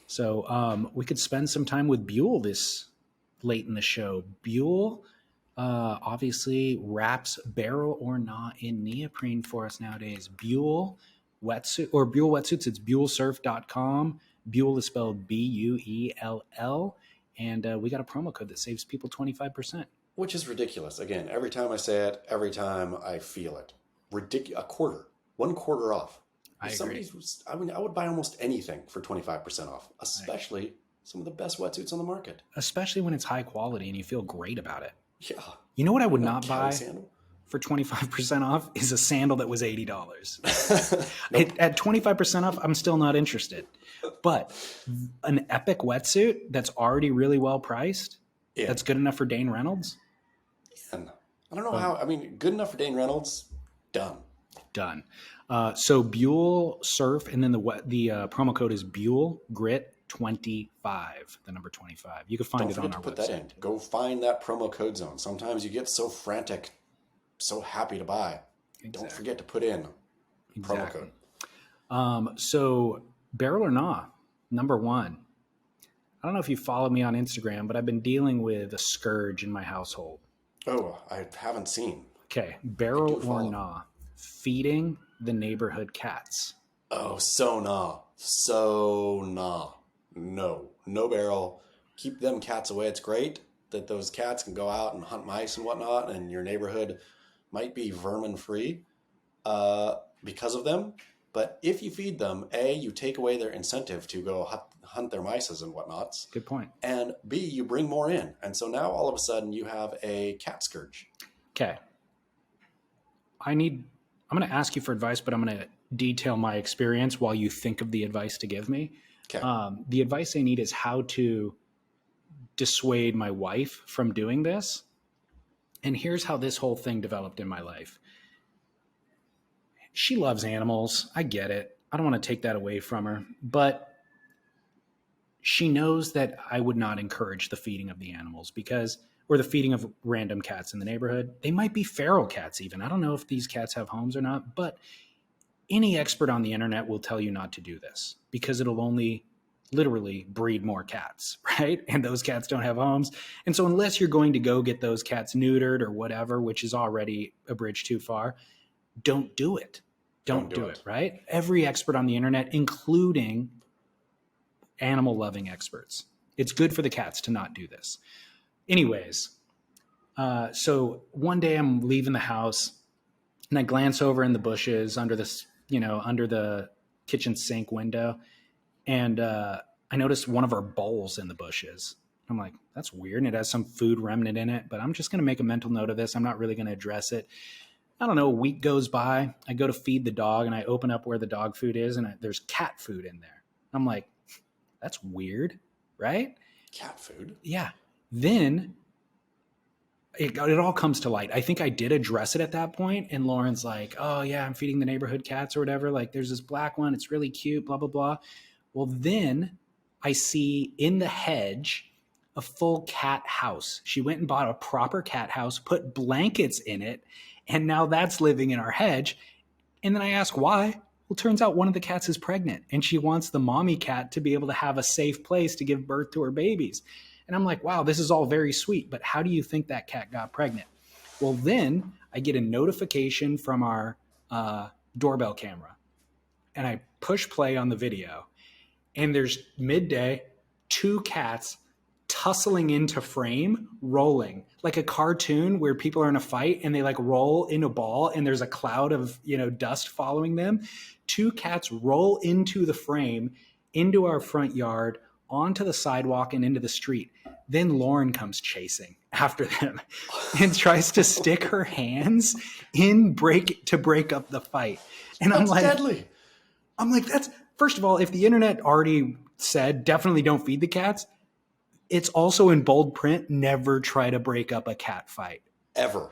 So we could spend some time with Buell this late in the show. Buell obviously wraps barrel or not in neoprene for us nowadays. Buell wetsuit or Buell wetsuits, it's buellsurf.com. Buell is spelled Buell. And we got a promo code that saves people 25%. Which is ridiculous. Again, every time I say it, every time I feel it. Ridiculous. A quarter. 1/4 off. I If agree. I mean, I would buy almost anything for 25% off, especially some of the best wetsuits on the market. Especially when it's high quality and you feel great about it. Yeah. You know what I would Not not Cali buy sandal. for 25% off is a sandal that was $80. Nope. At 25% off, I'm still not interested. But an epic wetsuit that's already really well priced, Yeah. that's good enough for Dane Reynolds, And I don't know how. I mean, good enough for Dane Reynolds. Done. done. So Buell Surf, and then the promo code is Buell Grit 25, the number 25. You can find Don't it on forget to our put website. that in. Go find that promo code zone. Sometimes you get so frantic, so happy to buy. Don't forget to put in promo code. So barrel or nah, number one. I don't know if you follow me on Instagram, but I've been dealing with a scourge in my household. Oh, I haven't seen. Okay, barrel or follow. nah, feeding the neighborhood cats. Oh, so nah. So nah. No barrel. Keep them cats away. It's great that those cats can go out and hunt mice and whatnot, and your neighborhood might be vermin free because of them. But if you feed them, A, you take away their incentive to go hunt their mices and whatnots. Good point. And B, you bring more in. And so now all of a sudden you have a cat scourge. Okay. I'm going to ask you for advice, but I'm going to detail my experience while you think of the advice to give me. Okay. The advice I need is how to dissuade my wife from doing this. And here's how this whole thing developed in my life. She loves animals. I get it. I don't want to take that away from her, but she knows that I would not encourage the feeding of the animals or the feeding of random cats in the neighborhood. They might be feral cats even. I don't know if these cats have homes or not, but any expert on the internet will tell you not to do this because it'll only literally breed more cats, right? And those cats don't have homes. And so unless you're going to go get those cats neutered or whatever, which is already a bridge too far, don't do it. Don't do it, right? Every expert on the internet, including animal loving experts, it's good for the cats to not do this. Anyways, so one day I'm leaving the house and I glance over in the bushes under the kitchen sink window. And I noticed one of our bowls in the bushes. I'm like, that's weird. And it has some food remnant in it, but I'm just going to make a mental note of this. I'm not really going to address it. I don't know, a week goes by. I go to feed the dog and I open up where the dog food is and there's cat food in there. I'm like, that's weird, right? Cat food? Yeah. Then it all comes to light. I think I did address it at that point, and Lauren's like, oh yeah, I'm feeding the neighborhood cats or whatever. Like there's this black one. It's really cute, blah, blah, blah. Well, then I see in the hedge a full cat house. She went and bought a proper cat house, put blankets in it, and now that's living in our hedge. And then I ask why. Well, turns out one of the cats is pregnant and she wants the mommy cat to be able to have a safe place to give birth to her babies. And I'm like, wow, this is all very sweet, but how do you think that cat got pregnant? Well, then I get a notification from our doorbell camera and I push play on the video and there's midday, 2 cats tussling into frame, rolling like a cartoon where people are in a fight and they like roll in a ball and there's a cloud of, dust following them. 2 cats roll into the frame, into our front yard, onto the sidewalk and into the street. Then Lauren comes chasing after them and tries to stick her hands in to break up the fight. And That's deadly. I'm like, that's, first of all, if the internet already said definitely don't feed the cats, it's also in bold print, never try to break up a cat fight. Ever.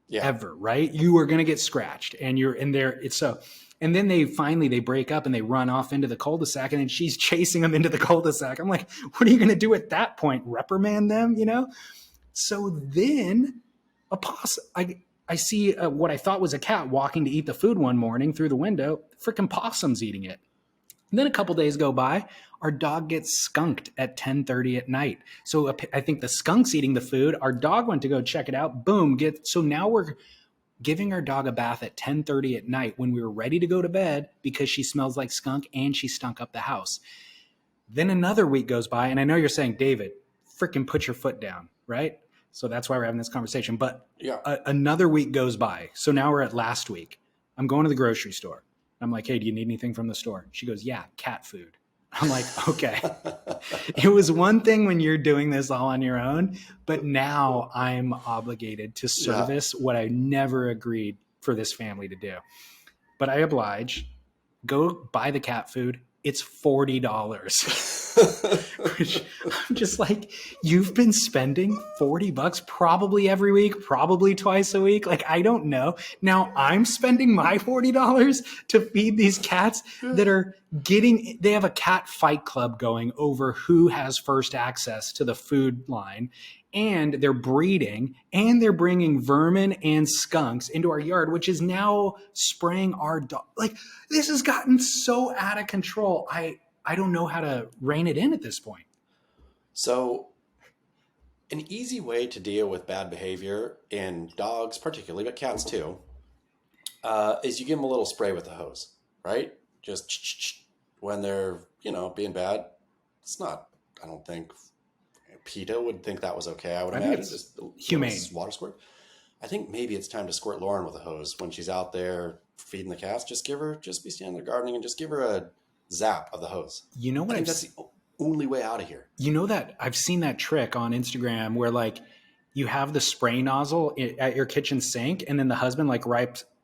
Yeah. Ever, right? You are going to get scratched and you're in there. It's so, and then they break up and they run off into the cul-de-sac and then she's chasing them into the cul-de-sac. I'm like, what are you going to do at that point? Reprimand them, So then a possum, I see what I thought was a cat walking to eat the food one morning through the window. Freaking possum's eating it. And then a couple days go by, our dog gets skunked at 10:30 at night. So I think the skunk's eating the food. Our dog went to go check it out. Boom, so now we're giving our dog a bath at 10:30 at night when we were ready to go to bed because she smells like skunk and she stunk up the house. Then another week goes by, and I know you're saying, David, freaking put your foot down, right? So that's why we're having this conversation. But Yeah. Another week goes by. So now we're at last week. I'm going to the grocery store. I'm like, hey, do you need anything from the store? She goes, yeah, cat food. I'm like, okay. It was one thing when you're doing this all on your own, but now I'm obligated to service what I never agreed for this family to do. But I oblige, go buy the cat food. It's $40. Which I'm just like, you've been spending $40 probably every week, probably twice a week. Like, I don't know. Now I'm spending my $40 to feed these cats that are they have a cat fight club going over who has first access to the food line. And they're breeding and they're bringing vermin and skunks into our yard, which is now spraying our dog. Like, this has gotten so out of control. I don't know how to rein it in at this point. So an easy way to deal with bad behavior in dogs, particularly, but cats too, is you give them a little spray with the hose, right? Just when they're, being bad. It's not, I don't think PETA would think that was okay. I would imagine it's just humane. Water squirt. I think maybe it's time to squirt Lauren with a hose when she's out there feeding the cats. Just be standing there gardening and just give her a zap of the hose. You know what? That's the only way out of here. You know that I've seen that trick on Instagram where like you have the spray nozzle at your kitchen sink and then the husband like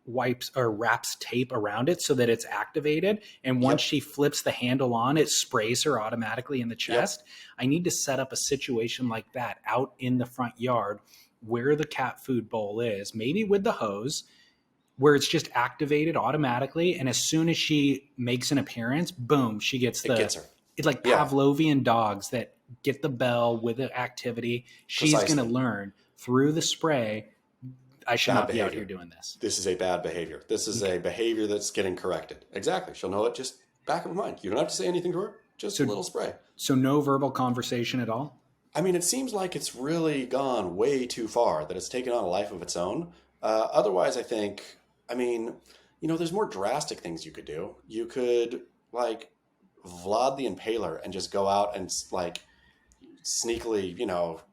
wipes or wraps tape around it so that it's activated. And once she flips the handle on, it sprays her automatically in the chest. I need to set up a situation like that out in the front yard where the cat food bowl is, maybe with the hose, where it's just activated automatically. And as soon as she makes an appearance, boom, she gets It gets her. It's like Pavlovian dogs that get the bell with the activity. She's going to learn through the spray. I should not be out here doing this. This is a bad behavior. This is a behavior that's getting corrected. Exactly. She'll know it just back of her mind. You don't have to say anything to her. Just a little spray. So no verbal conversation at all? I mean, it seems like it's really gone way too far, that it's taken on a life of its own. Otherwise, I think, there's more drastic things you could do. You could, like, Vlad the Impaler and just go out and, like, sneakily,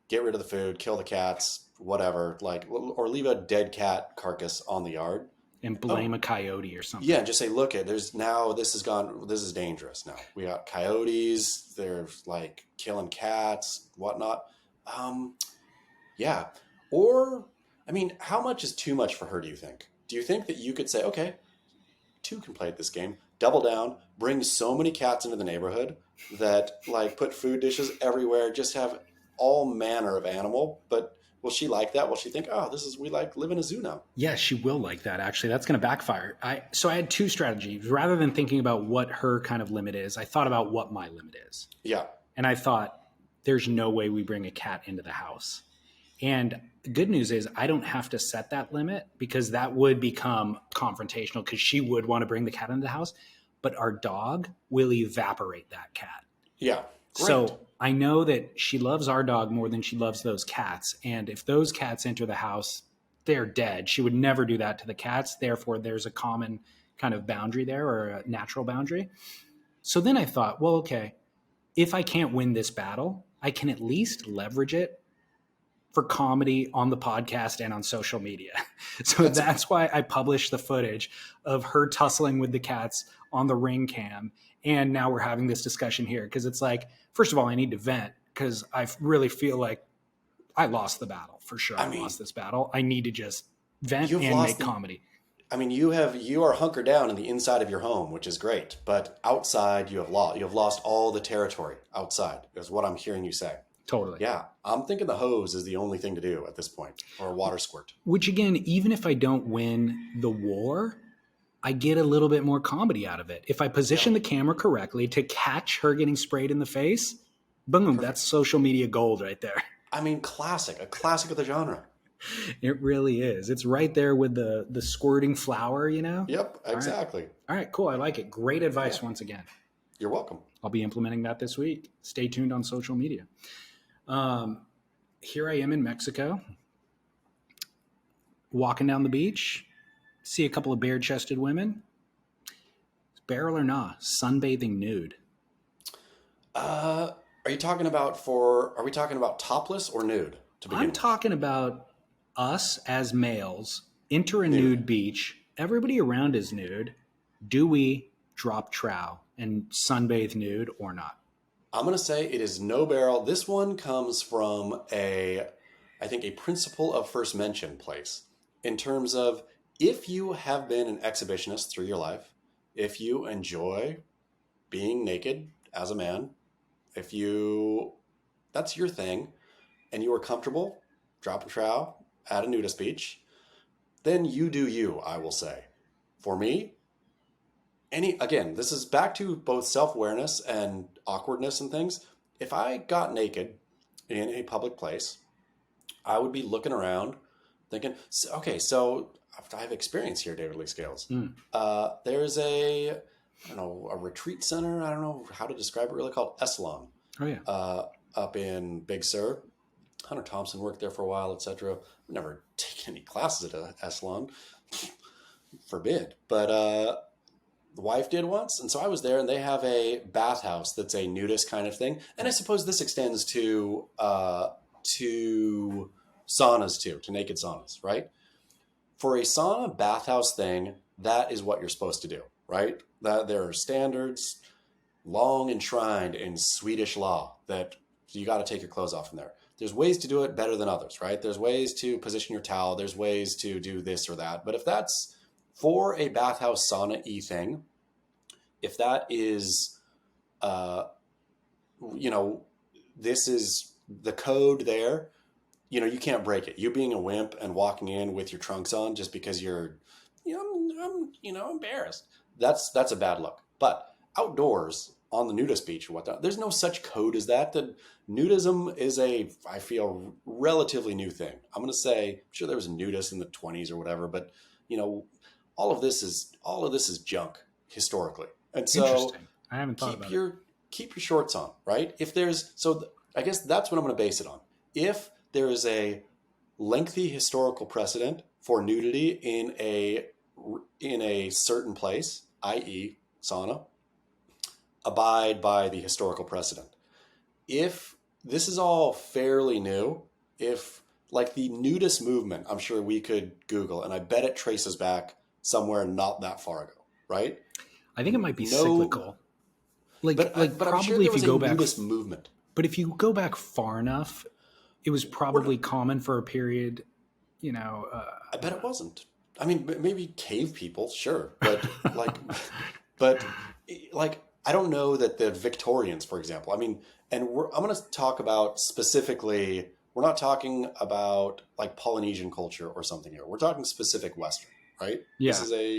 get rid of the food, kill the cats, whatever, or leave a dead cat carcass on the yard. And blame a coyote or something. Yeah, and just say, look, this is dangerous now. We got coyotes, they're like killing cats, whatnot. Yeah. Or, how much is too much for her, do you think? Do you think that you could say, okay, two can play at this game, double down, bring so many cats into the neighborhood that put food dishes everywhere, just have all manner of animal, but will she like that? Will she think, we live in a zoo now? Yeah, she will like that, actually. That's going to backfire. So I had two strategies. Rather than thinking about what her kind of limit is, I thought about what my limit is. Yeah. And I thought, there's no way we bring a cat into the house. And the good news is I don't have to set that limit because that would become confrontational because she would want to bring the cat into the house. But our dog will evaporate that cat. Yeah. Great. So I know that she loves our dog more than she loves those cats. And if those cats enter the house, they're dead. She would never do that to the cats. Therefore, there's a common kind of boundary there or a natural boundary. So then I thought, well, okay, if I can't win this battle, I can at least leverage it for comedy on the podcast and on social media. So that's why I published the footage of her tussling with the cats on the Ring cam. And now we're having this discussion here because it's like, first of all, I need to vent because I really feel like I lost the battle for sure. I lost this battle. I need to just vent and make comedy. You are hunkered down in the inside of your home, which is great, but outside you have lost all the territory outside is what I'm hearing you say. Totally. Yeah. I'm thinking the hose is the only thing to do at this point, or a water squirt. Which again, even if I don't win the war, I get a little bit more comedy out of it. If I position the camera correctly to catch her getting sprayed in the face, boom, perfect. That's social media gold right there. A classic of the genre. It really is. It's right there with the squirting flower, Yep, exactly. All right, cool. I like it. Great advice once again. You're welcome. I'll be implementing that this week. Stay tuned on social media. Here I am in Mexico, walking down the beach, see a couple of bare-chested women. Barrel or nah, sunbathing nude. Are you talking about Are we talking about topless or nude to begin I'm with? talking about us as males enter a Nude. nude beach. Everybody around is nude. Do we drop trow and sunbathe nude or not? I'm going to say it is no barrel. This one comes from I think a principle of first mention place in terms of if you have been an exhibitionist through your life, if you enjoy being naked as a man, if you, that's your thing, and you are comfortable dropping trow at a nudist beach, then you do you, I will say. For me, again, this is back to both self-awareness and awkwardness and things. If I got naked in a public place, I would be looking around thinking, okay, so I have experience here, David Lee Scales. There's I don't know, a retreat center. I don't know how to describe it really, called Esalen. Oh, yeah. Up in Big Sur. Hunter Thompson worked there for a while, etc. I've never taken any classes at Esalen. Forbid. But the wife did once, and so I was there, and they have a bathhouse that's a nudist kind of thing. And I suppose this extends to saunas too, to naked saunas, right? For a sauna bathhouse thing, that is what you're supposed to do, right? That there are standards long enshrined in Swedish law that you got to take your clothes off in there. There's ways to do it better than others, right? There's ways to position your towel. There's ways to do this or that. But if that's for a bathhouse sauna-y thing, if that is, this is the code there, you can't break it. You being a wimp and walking in with your trunks on just because you're, I'm embarrassed. That's a bad look. But outdoors on the nudist beach or whatnot, there's no such code as that. That nudism is I feel, relatively new thing. I'm going to say, I'm sure there was a nudist in the 20s or whatever, but all of this is junk historically. And so Interesting. I haven't thought about it. Keep your shorts on, right? I guess that's what I'm going to base it on. If there is a lengthy historical precedent for nudity in a certain place, i.e. sauna, abide by the historical precedent. If this is all fairly new, if like the nudist movement, I'm sure we could Google, and I bet it traces back somewhere not that far ago, right? I think it might be cyclical. But probably I'm sure there if was you go a back nudist movement. But if you go back far enough, it was probably common for a period, I bet it wasn't. I mean, maybe cave people, sure, but I don't know that the Victorians, for example. I mean, and I'm going to talk about specifically. We're not talking about like Polynesian culture or something here. We're talking specific Western, right? Yeah,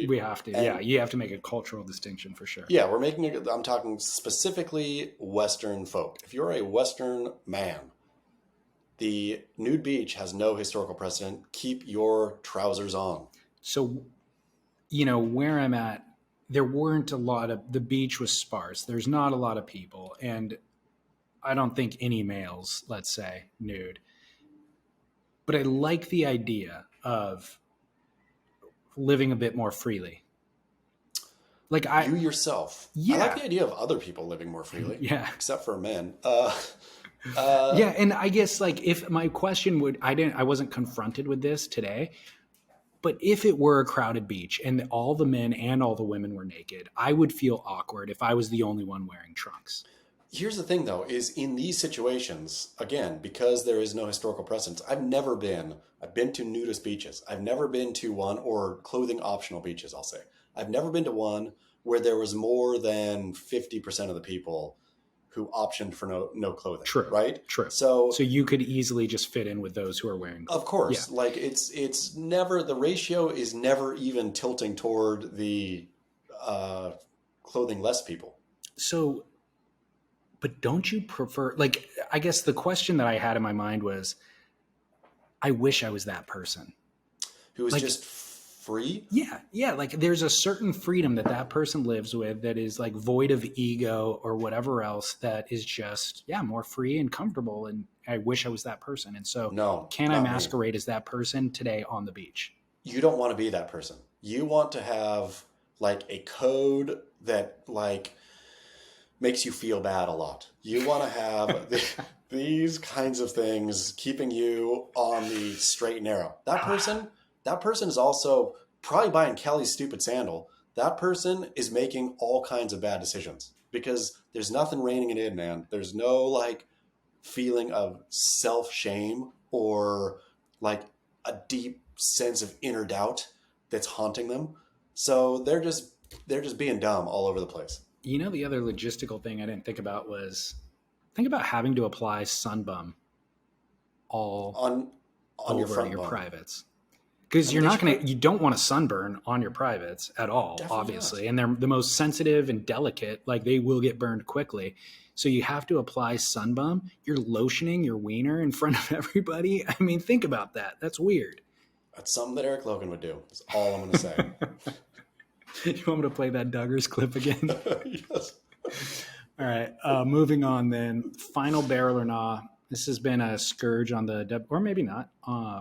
we have to. Yeah, you have to make a cultural distinction for sure. Yeah, I'm talking specifically Western folk. If you're a Western man, the nude beach has no historical precedent. Keep your trousers on. So, where I'm at, there weren't the beach was sparse. There's not a lot of people. And I don't think any males, let's say, nude. But I like the idea of living a bit more freely. Like you yourself. Yeah. I like the idea of other people living more freely. Yeah. Except for men. Yeah, and I guess like if my question I wasn't confronted with this today, but if it were a crowded beach and all the men and all the women were naked, I would feel awkward if I was the only one wearing trunks. Here's the thing, though, is in these situations, again, because there is no historical precedent, I've been to nudist beaches. I've never been to one, or clothing optional beaches, I'll say. I've never been to one where there was more than 50% of the people who optioned for no clothing. True. Right? True. So you could easily just fit in with those who are wearing clothing. Of course. Yeah. Like it's never, the ratio is never even tilting toward the clothing less people. So, but don't you prefer, like, I guess the question that I had in my mind was, I wish I was that person. Who was just free. Yeah. Like there's a certain freedom that that person lives with that is like void of ego or whatever else that is just, yeah, more free and comfortable. And I wish I was that person. And so, No, can I not me. masquerade as that person today on the beach? You don't want to be that person. You want to have like a code that like makes you feel bad a lot. You want to have these kinds of things keeping you on the straight and narrow. That person is also probably buying Kelly's stupid sandal. That person is making all kinds of bad decisions because there's nothing reining it in, man. There's no like feeling of self shame or like a deep sense of inner doubt that's haunting them. So they're just being dumb all over the place. You know, the other logistical thing I didn't think about was think about having to apply sunbum all On your over front your bum. privates. Because I mean, you're they not should going to, you don't want to sunburn on your privates at all, definitely not. obviously. And they're the most sensitive and delicate, like they will get burned quickly. So you have to apply sunbum. You're lotioning your wiener in front of everybody. I mean, think about that. That's weird. That's something that Eric Logan would do. That's all I'm going to say. You want me to play that Duggars clip again? Yes. All right. Moving on then. Final barrel or nah. This has been a scourge on the, or maybe not,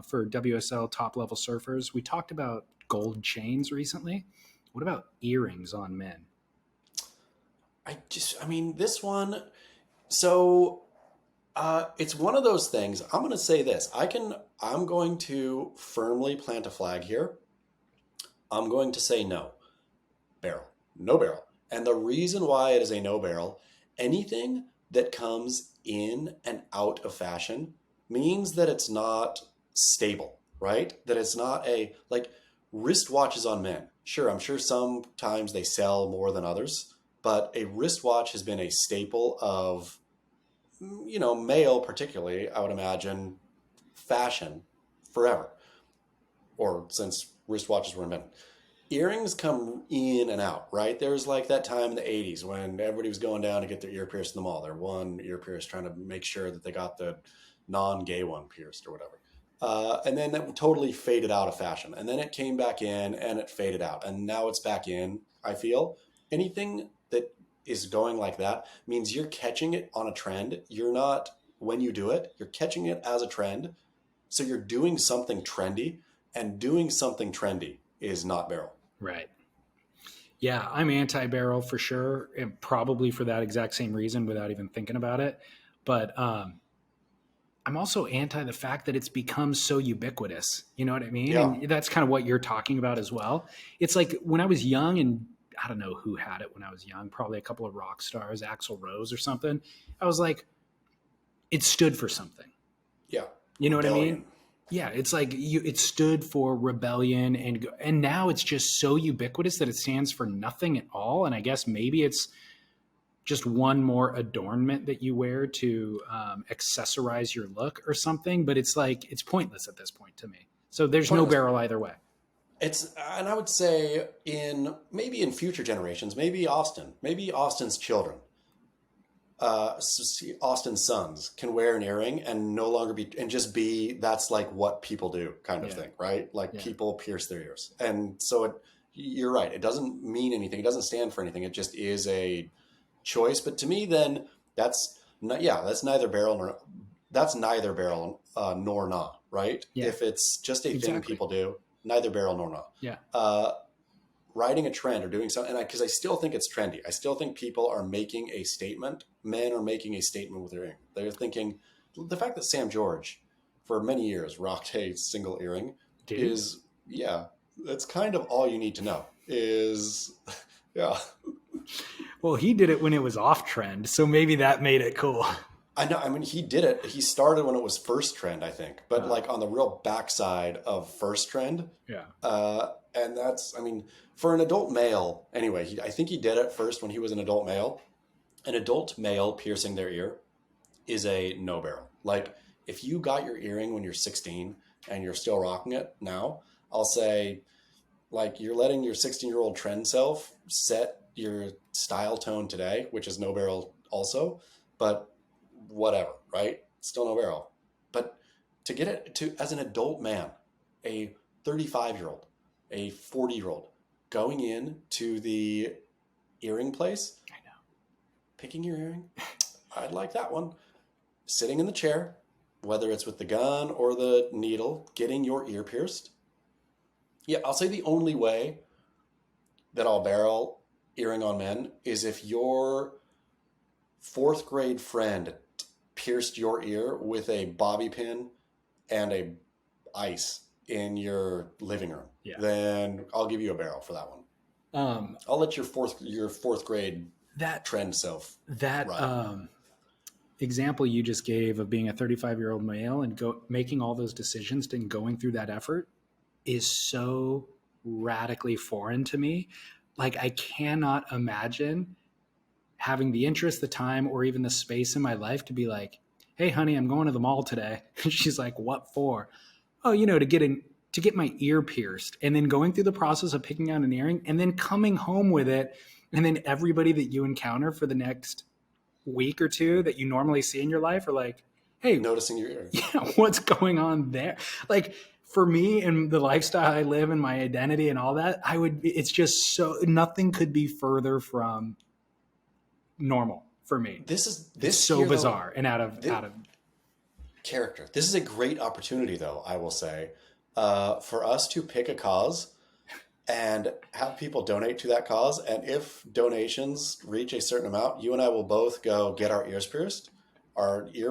for WSL top level surfers. We talked about gold chains recently. What about earrings on men? I mean, this one, so it's one of those things. I'm going to say this. I'm going to firmly plant a flag here. I'm going to say no. Barrel. No barrel. And the reason why it is a no barrel, anything that comes in and out of fashion means that it's not stable, right? That it's not like wristwatches on men. Sure, I'm sure sometimes they sell more than others, but a wristwatch has been a staple of, male particularly, I would imagine, fashion forever, or since wristwatches were invented. Earrings come in and out, right? There was like that time in the 80s when everybody was going down to get their ear pierced in the mall. Their one ear pierce trying to make sure that they got the non-gay one pierced or whatever. And then that totally faded out of fashion. And then it came back in and it faded out. And now it's back in, I feel. Anything that is going like that means you're catching it on a trend. You're not, when you do it, you're catching it as a trend. So you're doing something trendy, and doing something trendy is not barrel. Right. Yeah, I'm anti-barrel for sure, and probably for that exact same reason without even thinking about it. But I'm also anti the fact that it's become so ubiquitous. You know what I mean? Yeah. And that's kind of what you're talking about as well. It's like when I was young, and I don't know who had it when I was young, probably a couple of rock stars, Axl Rose or something. I was like, it stood for something. Yeah. You know what I Rebellion. mean? Yeah, it's like it stood for rebellion, and now it's just so ubiquitous that it stands for nothing at all. And I guess maybe it's just one more adornment that you wear to accessorize your look or something. But it's like it's pointless at this point to me. So there's no Pointless. barrel either way. And I would say maybe in future generations, maybe Austin's children, Austin's sons can wear an earring and no longer just be, that's like what people do kind of Yeah. thing, right? Like Yeah. people pierce their ears. And so you're right. It doesn't mean anything. It doesn't stand for anything. It just is a choice. But to me, then that's not, yeah, that's neither barrel nor not, right? Yeah. If it's just a thing Exactly. people do, neither barrel nor not. Yeah. Riding a trend or doing something, and because I still think it's trendy. I still think people are making a statement. Men are making a statement with their earring. They're thinking the fact that Sam George, for many years, rocked a single earring Dude. that's kind of all you need to know. Yeah. Well, he did it when it was off trend, so maybe that made it cool. I know. I mean, he did it. He started when it was first trend, I think, but like on the real backside of first trend. Yeah. And that's, I mean, for an adult male, anyway, I think he did it first when he was an adult male. An adult male piercing their ear is a no barrel. Like, if you got your earring when you're 16 and you're still rocking it now, I'll say, like, you're letting your 16-year-old trend self set your style tone today, which is no barrel also, but whatever, right? Still no barrel. But to get it to, as an adult man, a 35-year-old, a 40-year-old going in to the earring place, I know. picking your earring. I'd like that one. Sitting in the chair, whether it's with the gun or the needle, getting your ear pierced. Yeah, I'll say the only way that I'll barrel earring on men is if your fourth grade friend pierced your ear with a bobby pin and a ice in your living room. Yeah. Then I'll give you a barrel for that one. I'll let your fourth grade That trend self that run. example you just gave of being a 35-year-old male and making all those decisions and going through that effort is so radically foreign to me. Like, I cannot imagine having the interest, the time, or even the space in my life to be like, "Hey, honey, I'm going to the mall today." She's like, "What for?" "Oh, to get my ear pierced," and then going through the process of picking out an earring and then coming home with it, and then everybody that you encounter for the next week or two that you normally see in your life are like, "Hey, Noticing your ear. yeah, what's going on there?" Like, for me and the lifestyle I live and my identity and all that, it's just nothing could be further from normal for me. It's so here bizarre though. and out of Character. This is a great opportunity, though, I will say, for us to pick a cause and have people donate to that cause. And if donations reach a certain amount, you and I will both go get our ear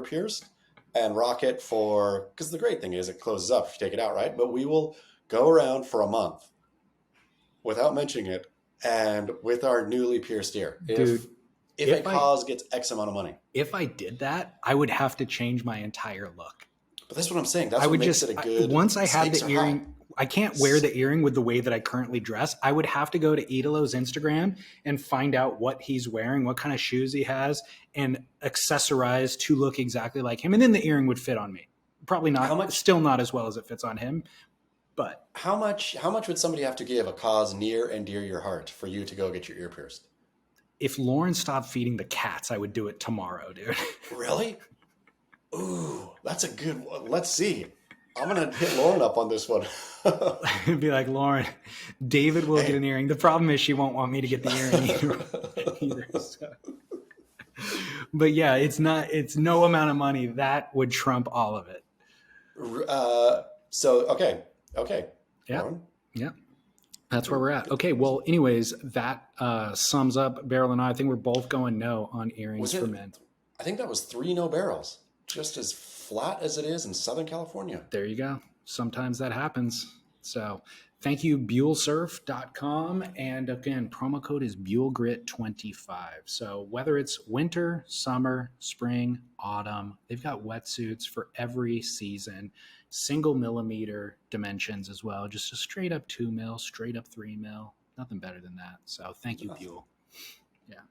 pierced, and rock it for, because the great thing is it closes up if you take it out, right? But we will go around for a month without mentioning it and with our newly pierced ear. dude. If a cause gets X amount of money. If I did that, I would have to change my entire look. But that's what I'm saying. That's what makes it a good. Once I had stakes the are earring, high. I can't wear the earring with the way that I currently dress. I would have to go to Idolo's Instagram and find out what he's wearing, what kind of shoes he has, and accessorize to look exactly like him. And then the earring would fit on me. Probably not, still not as well as it fits on him. But how much would somebody have to give a cause near and dear your heart for you to go get your ear pierced? if Lauren stopped feeding the cats, I would do it tomorrow, dude. Really? Ooh, that's a good one. Let's see. I'm going to hit Lauren up on this one. It'd be like, "Lauren, David will get an earring. The problem is she won't want me to get the earring either." So. But yeah, it's no amount of money that would trump all of it. Okay. Yeah. Lauren? Yeah. That's where we're at. Okay. Well, anyways, that sums up Beryl and I. I think we're both going no on earrings for men. I think that was 3 no barrels. Just as flat as it is in Southern California. There you go. Sometimes that happens. So thank you, buellsurf.com. And again, promo code is BuellGrit25. So whether it's winter, summer, spring, autumn, they've got wetsuits for every season, single millimeter dimensions as well. Just a straight up 2 mil, straight up 3 mil. Nothing better than that. So thank you, Buell. Yeah.